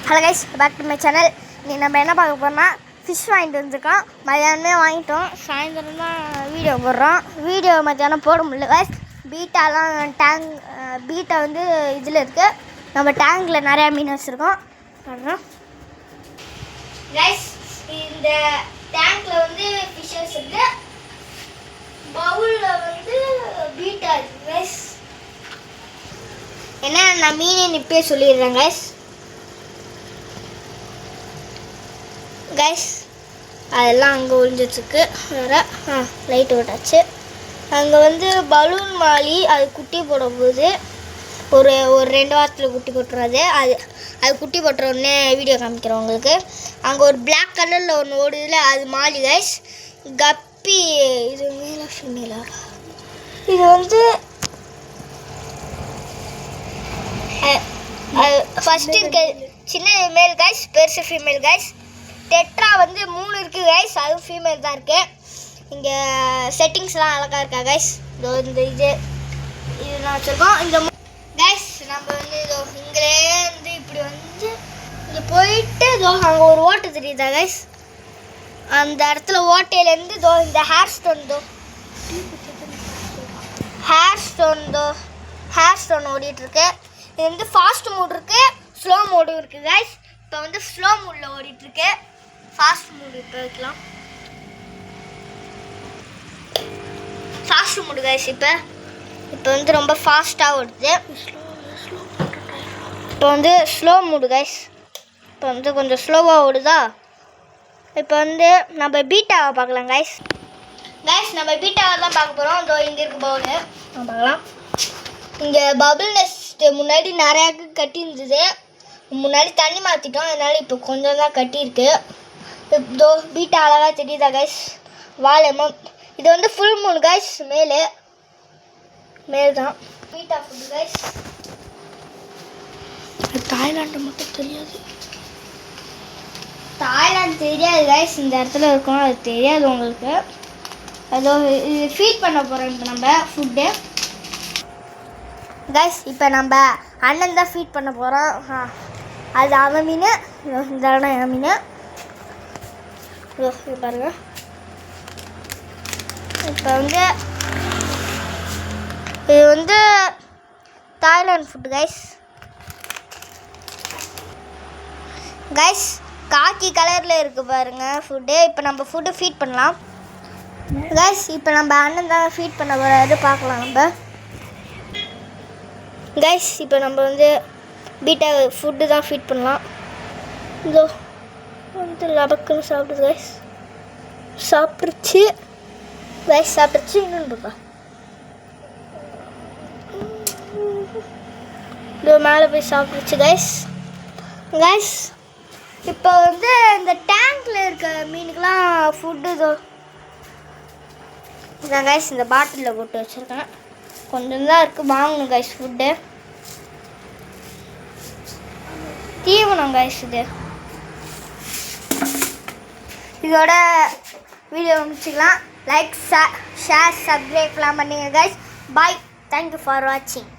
Hello guys, back to my channel. இன்னைக்கு நம்ம என்ன பார்க்க போகிறோம்னா ஃபிஷ் வாங்கிட்டு வந்துருக்கோம். மதியானமே வாங்கிட்டோம், சாயந்தரம் தான் வீடியோ போடுறோம். வீடியோ மத்தியானம் போட முடியல கைஸ். பீட்டா வந்து இதில் இருக்குது. நம்ம டேங்கில் நிறையா மீன் வச்சுருக்கோம். பாருங்கள் கைஸ், இந்த டேங்கில் வந்து ஃபிஷ்ஷஸ் இருக்குது. பவுலில் வந்து பீட்டா இருக்குது கைஸ். ஏன்னா நான் மீன் இப்பயே சொல்லிடுறேன் கைஸ். அதெல்லாம் அங்கே ஒழிஞ்சிட்ருக்கு. வேறு லைட் ஓட்டாச்சு. அங்கே வந்து பலூன் மாலி அது குட்டி போட போகுது. ஒரு 2 வாரத்தில் குட்டி போட்டுறாது. அது குட்டி போட்டுற உடனே வீடியோ காமிக்கிறோம் உங்களுக்கு. அங்கே ஒரு பிளாக் கலரில் ஒன்று ஓடுதுல, அது மாலி கைஸ். கப்பி இது மேலே ஃபீமேலா? இது வந்து ஃபஸ்ட்டு இருக்க சின்ன மேல் கைஸ், பெருசு ஃபீமேல் கைஸ். டெட்ரா வந்து 3 இருக்குது கைஸ், அதுவும் ஃபீமேல் தான் இருக்குது. இங்கே செட்டிங்ஸ்லாம் அழகாக இருக்கா கைஸ். இந்த இதெல்லாம் வச்சுருக்கோம். இந்த கைஸ் நம்ம வந்து இங்கேருந்து இப்படி வந்து இங்கே போயிட்டு அங்கே ஒரு ஓட்டை தெரியுதா கைஸ். அந்த இடத்துல ஓட்டையிலேருந்து இந்த ஹேர் ஸ்டோன் ஓடிட்டுருக்கு. இது வந்து ஃபாஸ்ட் மோட் இருக்குது, ஸ்லோ மோடும் இருக்குது கைஸ். இப்போ வந்து ஸ்லோ மோடில் ஓடிட்டுருக்கு. ஃபாஸ்ட் மோடு இப்போ வைக்கலாம். Fast mode guys. இப்போ வந்து ரொம்ப ஃபாஸ்ட்டாக ஓடுது. இப்போ வந்து ஸ்லோ மோடு கைஸ். இப்போ வந்து கொஞ்சம் ஸ்லோவாக ஓடுதா. இப்போ வந்து நம்ம பீட்டாவை பார்க்கலாம் கைஸ். நம்ம பீட்டாவை தான் பார்க்க போகிறோம். இதோ இங்கே இருக்குது பவுலு, நம்ம பார்க்கலாம். இங்கே பபுள் நெஸ்ட்டு முன்னாடி நிறையா கட்டி இருந்தது. முன்னாடி தண்ணி மாற்றிட்டோம், அதனால் இப்போ கொஞ்சம் தான் கட்டியிருக்கு. இதோ பீட்டா அழகாக தெரியுதா கைஸ். வாழை இது வந்து ஃபுல் மூணு கைஸ். மேல் தான் பீட்டா ஃபுட்டு கைஸ். தாய்லாண்டு மட்டும் தெரியாது. தாய்லாந்து தெரியாது கைஸ். இந்த இடத்துல இருக்கோம், அது தெரியாது உங்களுக்கு. அதோ இது ஃபீட் பண்ண போகிறோம் இப்போ நம்ம ஃபுட்டு கைஸ். இப்போ நம்ம அண்ணன் தான் ஃபீட் பண்ண போகிறோம். அது அவன் மீன், இந்த இடம் என் மீன். பாருங்க. இப்போ வந்து இது வந்து தாய்லாந்து ஃபுட்டு கைஸ். காக்கி கலரில் இருக்குது பாருங்கள் ஃபுட்டு. இப்போ நம்ம ஃபுட்டு ஃபீட் பண்ணலாம் கைஸ். இப்போ நம்ம அண்ணன் தான் ஃபீட் பண்ண போகிறாரு, பார்க்கலாம் நம்ம கைஸ். இப்போ நம்ம வந்து பீட்டா ஃபுட்டு தான் ஃபீட் பண்ணலாம். இதோ வந்து லபக்குன்னு சாப்பிடுது கைஸ். சாப்பிட்ருச்சு இன்னொன்று இருக்கா. இதோ மேலே போய் சாப்பிட்ருச்சு கைஸ். இப்போ வந்து இந்த டேங்கில் இருக்க மீனுக்கெலாம் ஃபுட்டு இதான் கைஸ். இந்த பாட்டிலில் போட்டு வச்சுருக்கேன். கொஞ்சம் தான் இருக்குது, வாங்கணும் கைஸ் ஃபுட்டு. தீவனம் கைஸ். இதோட வீடியோ முடிச்சுக்கலாம். லைக், ஷேர், சப்ஸ்கிரைப்லாம் பண்ணுங்க கைஸ். பாய். தேங்க்யூ ஃபார் வாட்சிங்.